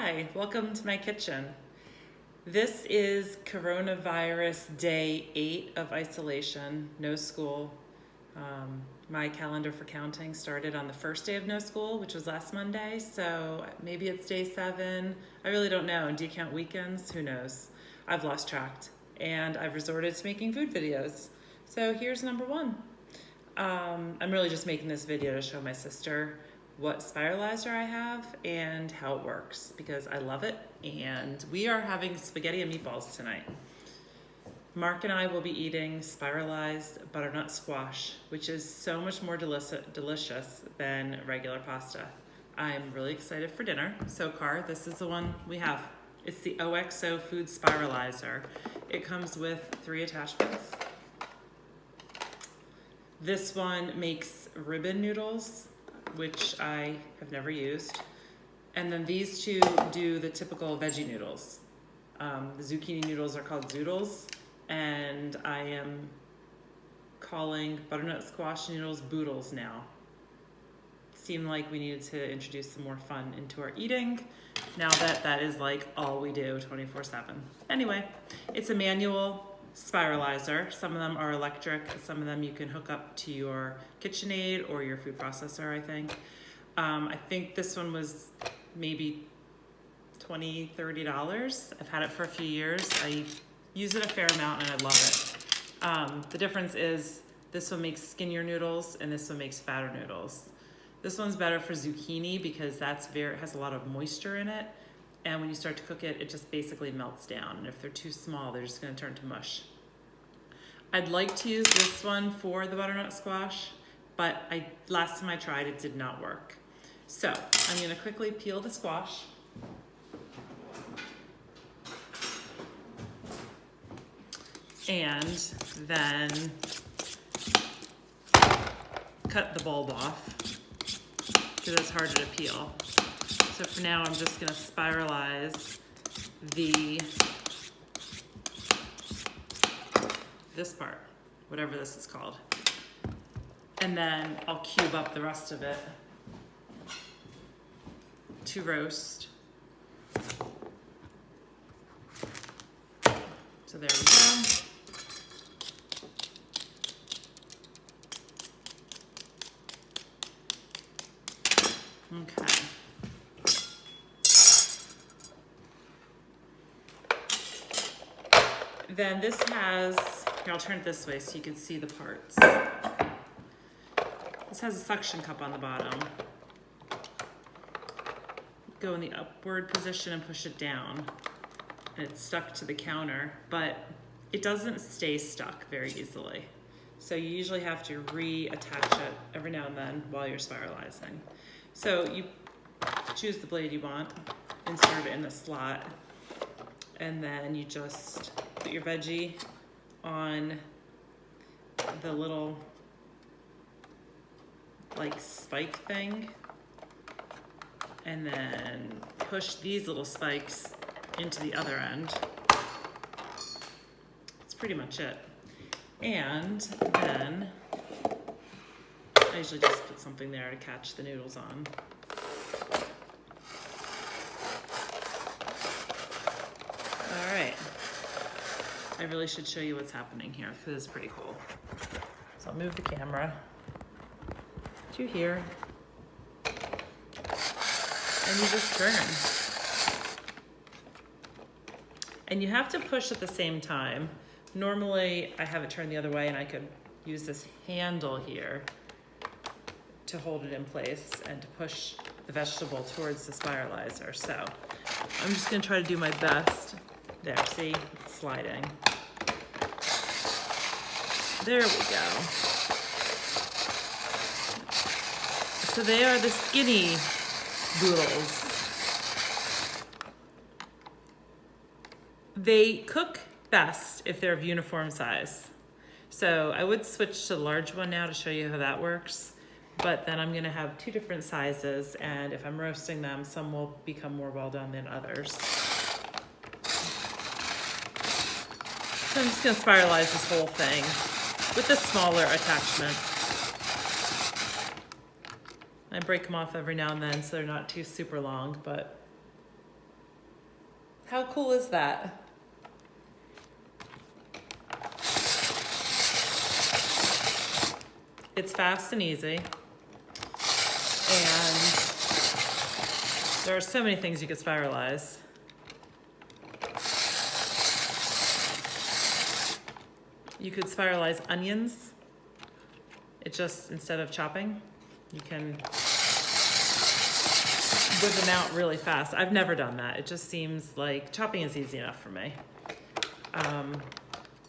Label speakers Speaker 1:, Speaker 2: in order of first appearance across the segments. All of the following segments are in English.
Speaker 1: Hi, welcome to my kitchen. This is coronavirus day 8 of isolation, no school. My calendar for counting started on the first day of no school, which was last Monday, so maybe it's day 7. I really don't know. Do you count weekends? Who knows? I've lost track, and I've resorted to making food videos. So here's number 1. I'm really just making this video to show my sister what spiralizer I have and how it works because I love it, and we are having spaghetti and meatballs tonight. Mark and I will be eating spiralized butternut squash, which is so much more delicious than regular pasta. I'm really excited for dinner. So Car, this is the one we have. It's the OXO food spiralizer. It comes with 3 attachments. This one makes ribbon noodles, which I have never used. And then these 2 do the typical veggie noodles. The zucchini noodles are called zoodles, and I am calling butternut squash noodles boodles now. Seemed like we needed to introduce some more fun into our eating now that that is like all we do 24/7. Anyway, it's a manual spiralizer. Some of them are electric, some of them you can hook up to your KitchenAid or your food processor, I think. I think this one was maybe $20, $30. I've had it for a few years. I use it a fair amount and I love it. The difference is this one makes skinnier noodles and this one makes fatter noodles. This one's better for zucchini because it has a lot of moisture in it. And when you start to cook it, it just basically melts down. And if they're too small, they're just gonna turn to mush. I'd like to use this one for the butternut squash, but last time I tried, it did not work. So I'm gonna quickly peel the squash. And then cut the bulb off because it's harder to peel. So for now, I'm just gonna spiralize this part, whatever this is called. And then I'll cube up the rest of it to roast. So there we go. Okay. Then this has, here, I'll turn it this way so you can see the parts. This has a suction cup on the bottom. Go in the upward position and push it down. And it's stuck to the counter, but it doesn't stay stuck very easily. So you usually have to reattach it every now and then while you're spiralizing. So you choose the blade you want, insert it in the slot, and then you just put your veggie on the little like spike thing, and then push these little spikes into the other end. That's pretty much it. And then I usually just put something there to catch the noodles on. All right. I really should show you what's happening here because it's pretty cool. So I'll move the camera to here. And you just turn. And you have to push at the same time. Normally, I have it turned the other way and I could use this handle here to hold it in place and to push the vegetable towards the spiralizer. So I'm just gonna try to do my best. There, see, it's sliding. There we go. So they are the skinny boodles. They cook best if they're of uniform size. So I would switch to the large one now to show you how that works. But then I'm gonna have 2 different sizes, and if I'm roasting them, some will become more well done than others. So I'm just gonna spiralize this whole thing with a smaller attachment. I break them off every now and then so they're not too super long, but How cool is that? It's fast and easy. And there are so many things you could spiralize. You could spiralize onions. It just, instead of chopping, you can whip them out really fast. I've never done that. It just seems like chopping is easy enough for me.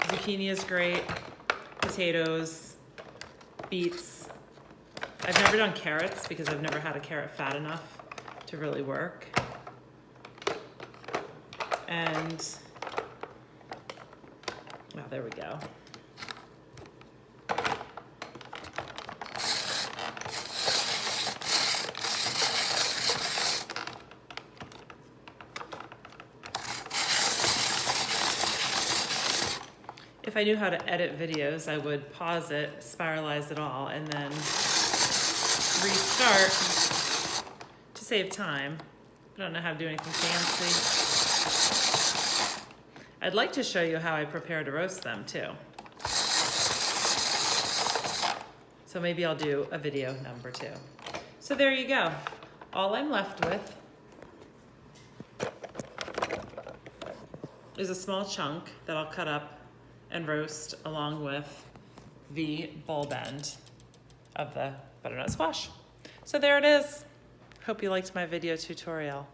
Speaker 1: Zucchini is great. Potatoes, beets. I've never done carrots because I've never had a carrot fat enough to really work. And, oh, there we go. If I knew how to edit videos, I would pause it, spiralize it all, and then restart to save time. I don't know how to do anything fancy. I'd like to show you how I prepare to roast them too. So maybe I'll do a video number 2. So there you go. All I'm left with is a small chunk that I'll cut up and roast along with the bulb end of the butternut squash. So there it is. Hope you liked my video tutorial.